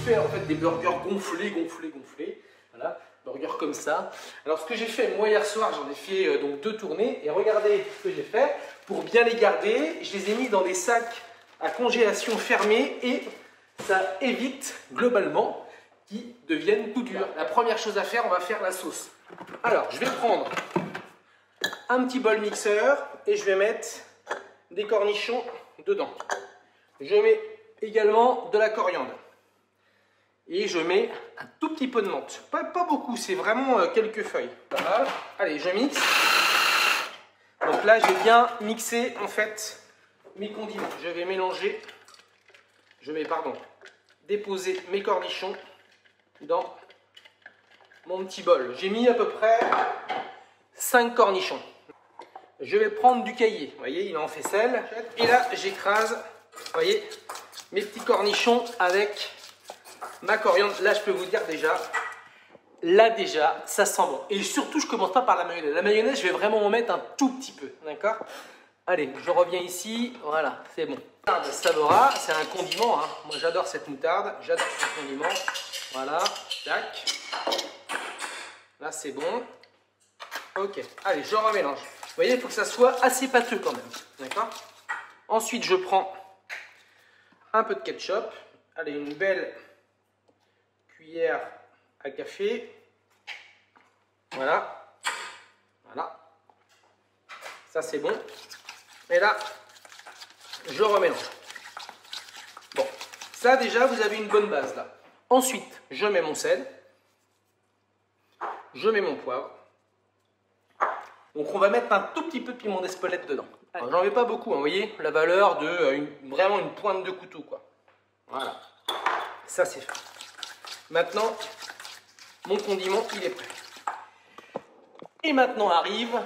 fait en fait des burgers gonflés. Voilà, burgers comme ça. Alors ce que j'ai fait, moi hier soir, j'en ai fait donc 2 tournées. Et regardez ce que j'ai fait. Pour bien les garder, je les ai mis dans des sacs à congélation fermés. Et ça évite globalement qu'ils deviennent tout durs. La première chose à faire, on va faire la sauce. Alors, je vais prendre un petit bol mixeur et je vais mettre des cornichons dedans. Je mets également de la coriandre. Et je mets un tout petit peu de menthe. Pas beaucoup, c'est vraiment quelques feuilles. Pas mal. Allez, je mixe. Donc là, j'ai bien mixé en fait mes condiments. Je vais mélanger. Je vais, déposer mes cornichons dans mon petit bol. J'ai mis à peu près 5 cornichons. Je vais prendre du caillé. Vous voyez, il est en faisselle. Et là, j'écrase, vous voyez, mes petits cornichons avec ma coriandre. Là, je peux vous dire déjà, ça sent bon. Et surtout, je ne commence pas par la mayonnaise. La mayonnaise, je vais vraiment en mettre un tout petit peu. D'accord? Allez, je reviens ici. Voilà, c'est bon. Moutarde Sabora, c'est un condiment. Hein. Moi, j'adore cette moutarde. J'adore ce condiment. Voilà, tac. Là, c'est bon. Ok, allez, je remélange. Vous voyez, il faut que ça soit assez pâteux quand même. D'accord? Ensuite, je prends un peu de ketchup. Allez, une belle cuillère à café. Voilà. Voilà. Ça, c'est bon. Et là, je remélange. Bon, ça déjà, vous avez une bonne base là. Ensuite, je mets mon sel. Je mets mon poivre. Donc on va mettre un tout petit peu de piment d'Espelette dedans. J'en mets pas beaucoup, hein, vous voyez, la valeur de vraiment une pointe de couteau, quoi. Voilà, ça c'est fait. Maintenant, mon condiment, il est prêt. Et maintenant arrive,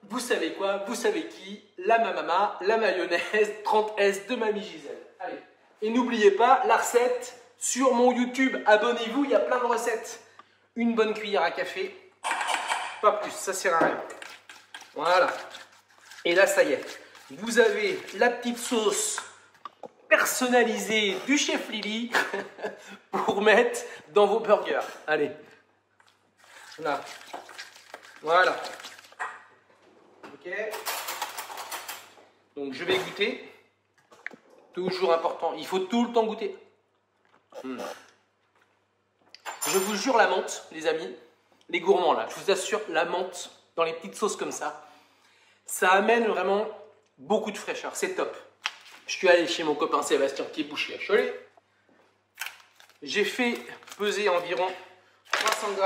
vous savez quoi, vous savez qui, la mamama, la mayonnaise 30S de Mamie Gisèle. Allez, et n'oubliez pas la recette sur mon YouTube, abonnez-vous, il y a plein de recettes. Une bonne cuillère à café, pas plus, ça sert à rien. Voilà. Et là, ça y est. Vous avez la petite sauce personnalisée du chef Lily pour mettre dans vos burgers. Allez. Là. Voilà. Ok. Donc, je vais goûter. Toujours important. Il faut tout le temps goûter. Je vous jure, la menthe, les amis, les gourmands là, je vous assure, la menthe dans les petites sauces comme ça amène vraiment beaucoup de fraîcheur, c'est top. Je suis allé chez mon copain Sébastien qui est boucher à Cholet. J'ai fait peser environ 300 g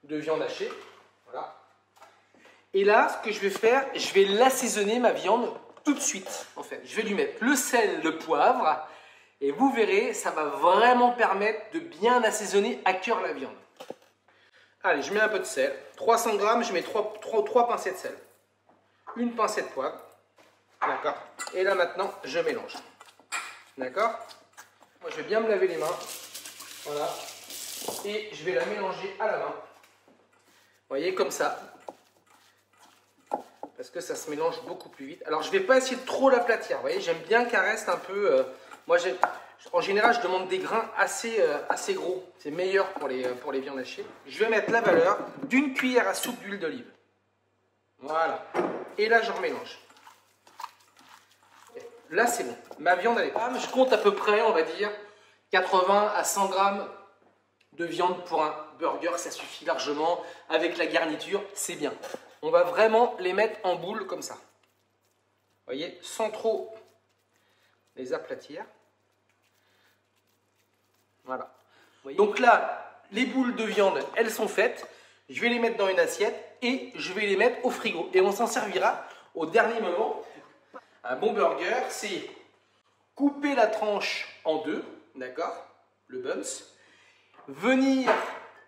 de viande hachée. Voilà. Et là, ce que je vais faire, je vais l'assaisonner ma viande tout de suite. En fait, je vais lui mettre le sel, le poivre. Et vous verrez, ça va vraiment permettre de bien assaisonner à cœur la viande. Allez, je mets un peu de sel. 300 g, je mets 3 pincées de sel. Une pincée de poivre. D'accord. Et là maintenant, je mélange. D'accord. Moi, je vais bien me laver les mains. Voilà. Et je vais la mélanger à la main. Vous voyez, comme ça. Parce que ça se mélange beaucoup plus vite. Alors, je ne vais pas essayer de trop l'aplatir. Vous voyez, j'aime bien qu'elle reste un peu... en général, je demande des grains assez gros. C'est meilleur pour les viandes hachées. Je vais mettre la valeur d'une cuillère à soupe d'huile d'olive. Voilà. Et là, je remélange. Là, c'est bon. Ma viande, elle est pas. Je compte à peu près, on va dire, 80 à 100 g de viande pour un burger. Ça suffit largement. Avec la garniture, c'est bien. On va vraiment les mettre en boule comme ça. Vous voyez, sans trop les aplatir. Voilà. Donc là, les boules de viande, elles sont faites. Je vais les mettre dans une assiette et je vais les mettre au frigo. Et on s'en servira au dernier moment. Un bon burger, c'est couper la tranche en deux, d'accord, le buns, venir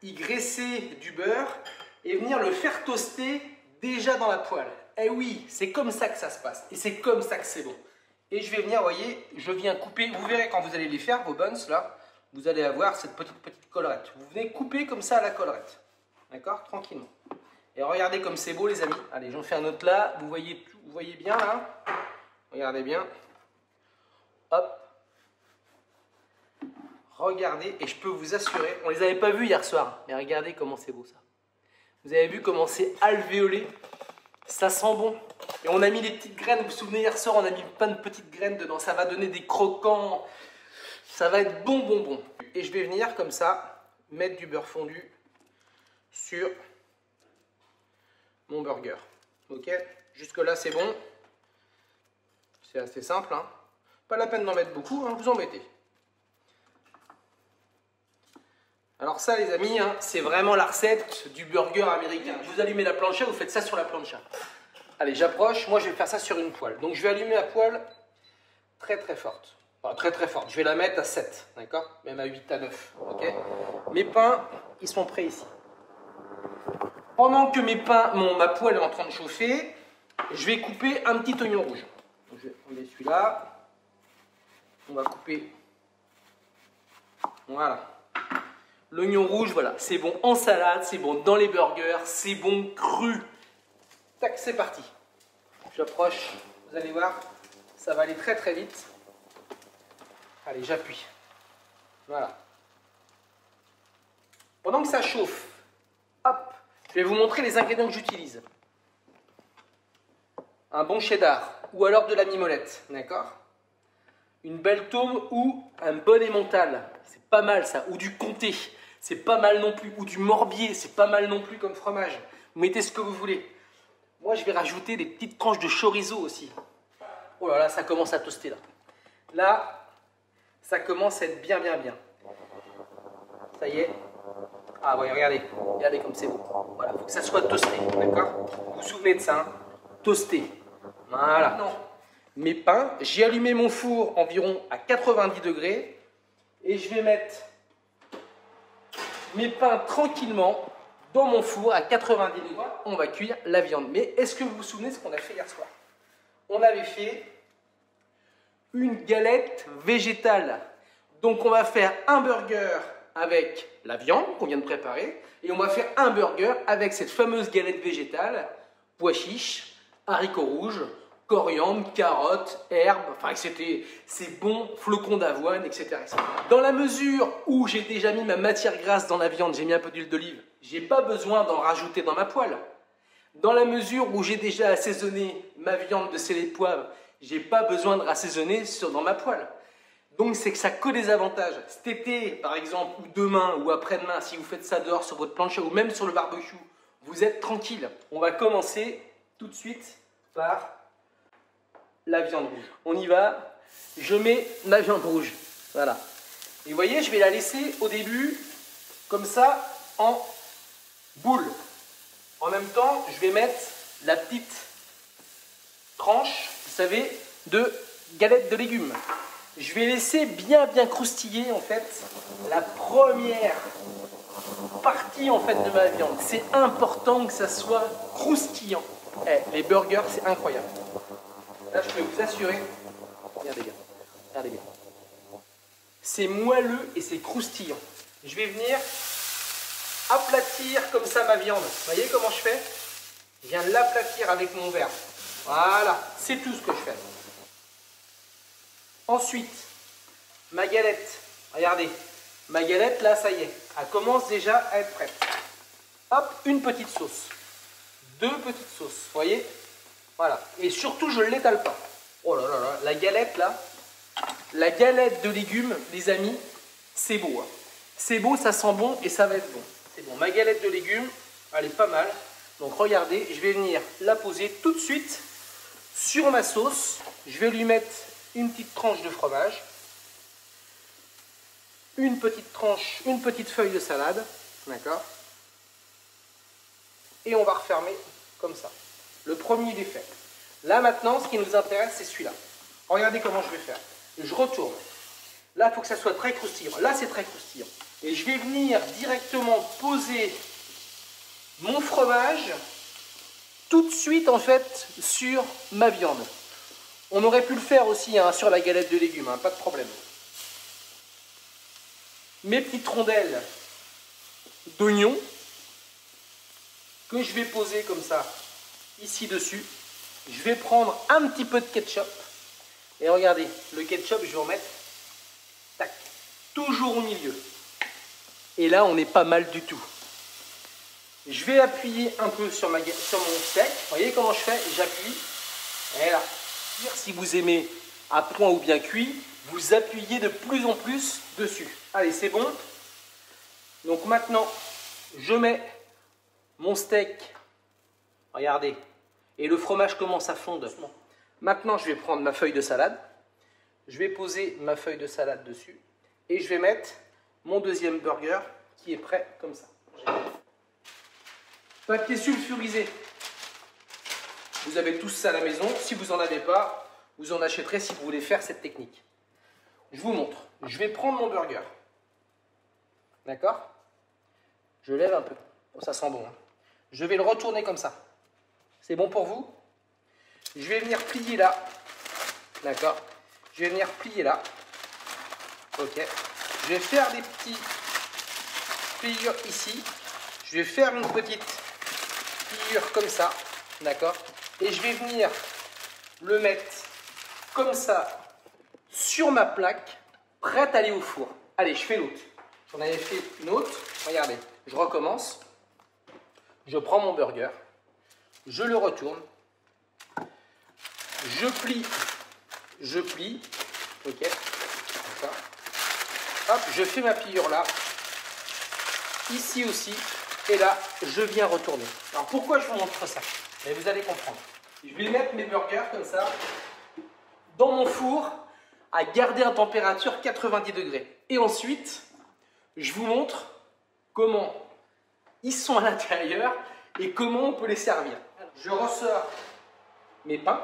y graisser du beurre et venir le faire toaster déjà dans la poêle. Eh oui, c'est comme ça que ça se passe et c'est comme ça que c'est bon. Et je vais venir, vous voyez, je viens couper, vous verrez quand vous allez les faire, vos buns là, vous allez avoir cette petite collerette. Vous venez couper comme ça à la collerette, d'accord, tranquillement. Et regardez comme c'est beau les amis. Allez, j'en fais un autre là, vous voyez bien là. Regardez bien. Hop. Regardez, et je peux vous assurer, on les avait pas vus hier soir, mais regardez comment c'est beau ça. Vous avez vu comment c'est alvéolé, ça sent bon. Et on a mis des petites graines, vous vous souvenez hier soir, on a mis plein de petites graines dedans, ça va donner des croquants, ça va être bon, bon, bon. Et je vais venir comme ça, mettre du beurre fondu sur mon burger. Ok, jusque là c'est bon, c'est assez simple, hein. Pas la peine d'en mettre beaucoup, hein, vous en mettez. Alors ça les amis, hein, c'est vraiment la recette du burger américain. Vous allumez la plancha, vous faites ça sur la plancha. Allez, j'approche, moi je vais faire ça sur une poêle. Donc je vais allumer la poêle très très forte. Enfin, très très forte, je vais la mettre à 7, d'accord? Même à 8, à 9, ok? Mes pains, ils sont prêts ici. Pendant que ma poêle est en train de chauffer, je vais couper un petit oignon rouge. Donc, je vais prendre celui-là. On va couper. Voilà. L'oignon rouge, voilà, c'est bon en salade, c'est bon dans les burgers, c'est bon cru. Tac, c'est parti. J'approche, vous allez voir, ça va aller très très vite. Allez, j'appuie. Voilà. Pendant que ça chauffe, hop, je vais vous montrer les ingrédients que j'utilise. Un bon cheddar, ou alors de la mimolette, d'accord? Une belle tome ou un bon emmental, c'est pas mal ça, ou du comté. C'est pas mal non plus, ou du morbier, c'est pas mal non plus comme fromage. Vous mettez ce que vous voulez. Moi, je vais rajouter des petites tranches de chorizo aussi. Oh là là, ça commence à toaster là. Là, ça commence à être bien, bien, bien. Ça y est. Ah ouais, regardez. Regardez comme c'est beau. Voilà, il faut que ça soit toasté, d'accord? Vous vous souvenez de ça, hein? Toasté. Voilà. Non. Mes pains, j'ai allumé mon four environ à 90 degrés. Et je vais mettre mes pains tranquillement dans mon four à 90 degrés. On va cuire la viande. Mais est-ce que vous vous souvenez de ce qu'on a fait hier soir? On avait fait une galette végétale. Donc on va faire un burger avec la viande qu'on vient de préparer. Et on va faire un burger avec cette fameuse galette végétale, pois chiches, haricots rouges, coriandre, carottes, herbes, enfin c'est bon, flocons d'avoine, etc., etc. Dans la mesure où j'ai déjà mis ma matière grasse dans la viande, j'ai mis un peu d'huile d'olive, j'ai pas besoin d'en rajouter dans ma poêle. Dans la mesure où j'ai déjà assaisonné ma viande de sel et de poivre, j'ai pas besoin de rassaisonner dans ma poêle. Donc c'est que ça a que des avantages. Cet été, par exemple, ou demain, ou après-demain, si vous faites ça dehors sur votre plancha, ou même sur le barbecue, vous êtes tranquille. On va commencer tout de suite par la viande rouge. On y va. Je mets ma viande rouge. Voilà. Et vous voyez, je vais la laisser au début comme ça en boule. En même temps, je vais mettre la petite tranche, vous savez, de galette de légumes. Je vais laisser bien croustiller en fait la première partie en fait de ma viande. C'est important que ça soit croustillant. Les burgers, c'est incroyable. Là, je peux vous assurer, regardez bien, c'est moelleux et c'est croustillant. Je vais venir aplatir comme ça ma viande. Vous voyez comment je fais? Je viens de l'aplatir avec mon verre. Voilà, c'est tout ce que je fais. Ensuite, ma galette, regardez, ma galette là, ça y est, elle commence déjà à être prête. Hop, une petite sauce, 2 petites sauces, vous voyez? Voilà, et surtout je ne l'étale pas. Oh là là là, la galette là, la galette de légumes, les amis, c'est beau. Hein. C'est beau, ça sent bon et ça va être bon. C'est bon, ma galette de légumes, elle est pas mal. Donc regardez, je vais venir la poser tout de suite sur ma sauce. Je vais lui mettre une petite tranche de fromage, une petite feuille de salade, d'accord? Et on va refermer comme ça. Le premier, il est fait. Là, maintenant, ce qui nous intéresse, c'est celui-là. Regardez comment je vais faire. Je retourne. Là, il faut que ça soit très croustillant. Là, c'est très croustillant. Et je vais venir directement poser mon fromage tout de suite, en fait, sur ma viande. On aurait pu le faire aussi hein, sur la galette de légumes, hein, pas de problème. Mes petites rondelles d'oignons que je vais poser comme ça, ici dessus. Je vais prendre un petit peu de ketchup. Et regardez, le ketchup, je vais en mettre tac, toujours au milieu. Et là, on n'est pas mal du tout. Je vais appuyer un peu sur mon steak. Vous voyez comment je fais? J'appuie. Et là, si vous aimez à point ou bien cuit, vous appuyez de plus en plus dessus. Allez, c'est bon. Donc maintenant, je mets mon steak. Regardez. Et le fromage commence à fondre. Maintenant, je vais prendre ma feuille de salade. Je vais poser ma feuille de salade dessus. Et je vais mettre mon deuxième burger qui est prêt comme ça. Papier sulfurisé. Vous avez tous ça à la maison. Si vous n'en avez pas, vous en achèterez si vous voulez faire cette technique. Je vous montre. Je vais prendre mon burger. D'accord? Je lève un peu. Oh, ça sent bon. Hein. Je vais le retourner comme ça. C'est bon pour vous? Je vais venir plier là. D'accord? Je vais venir plier là. Ok. Je vais faire des petits pliures ici. Je vais faire une petite pliure comme ça. D'accord? Et je vais venir le mettre comme ça sur ma plaque, prête à aller au four. Allez, je fais l'autre. J'en avais fait une autre. Regardez, je recommence. Je prends mon burger. Je le retourne. Je plie. Je plie. Ok. D'accord. Hop, je fais ma pliure là. Ici aussi. Et là, je viens retourner. Alors pourquoi je vous montre ça? Et vous allez comprendre. Je vais mettre mes burgers comme ça dans mon four à garder à température 90 degrés. Et ensuite, je vous montre comment ils sont à l'intérieur et comment on peut les servir. Je ressors mes pains.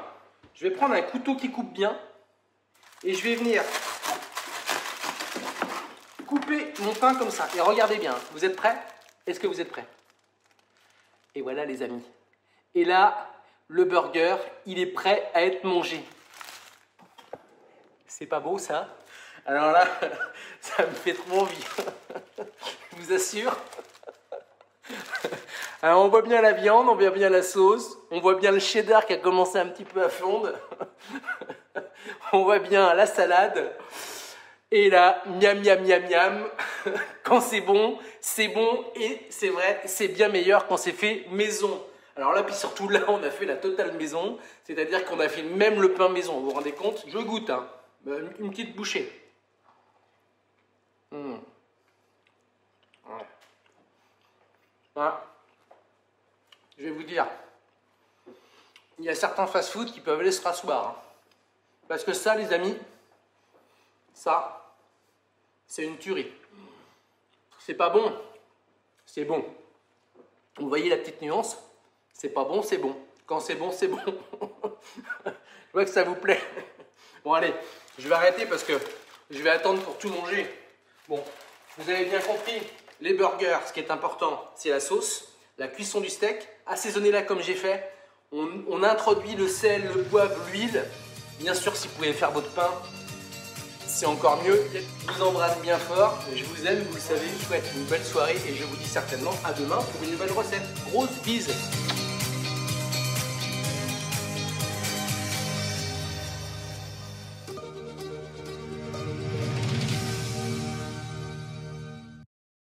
Je vais prendre un couteau qui coupe bien et je vais venir couper mon pain comme ça. Et regardez bien, vous êtes prêts? Est-ce que vous êtes prêts? Et voilà les amis. Et là, le burger, il est prêt à être mangé. C'est pas beau ça? Alors là, ça me fait trop envie. Je vous assure. Alors on voit bien la viande, on voit bien la sauce, on voit bien le cheddar qui a commencé un petit peu à fondre. On voit bien la salade. Et là, miam miam miam miam. Quand c'est bon et c'est vrai, c'est bien meilleur quand c'est fait maison. Alors là, puis surtout là, on a fait la totale maison, c'est-à-dire qu'on a fait même le pain maison. Vous vous rendez compte? Je goûte, hein. Une petite bouchée. Ouais. Voilà. Je vais vous dire, il y a certains fast-food qui peuvent aller se rasseoir. Hein. Parce que ça, les amis, ça, c'est une tuerie. C'est pas bon, c'est bon. Vous voyez la petite nuance? C'est pas bon, c'est bon. Quand c'est bon, c'est bon. Je vois que ça vous plaît. Bon, allez, je vais arrêter parce que je vais attendre pour tout manger. Bon, vous avez bien compris, les burgers, ce qui est important, c'est la sauce, la cuisson du steak. Assaisonnez-la comme j'ai fait. On introduit le sel, le poivre, l'huile. Bien sûr, si vous pouvez faire votre pain, c'est encore mieux. Je vous embrasse bien fort. Je vous aime, vous le savez. Je vous souhaite une belle soirée et je vous dis certainement à demain pour une nouvelle recette. Grosse bise!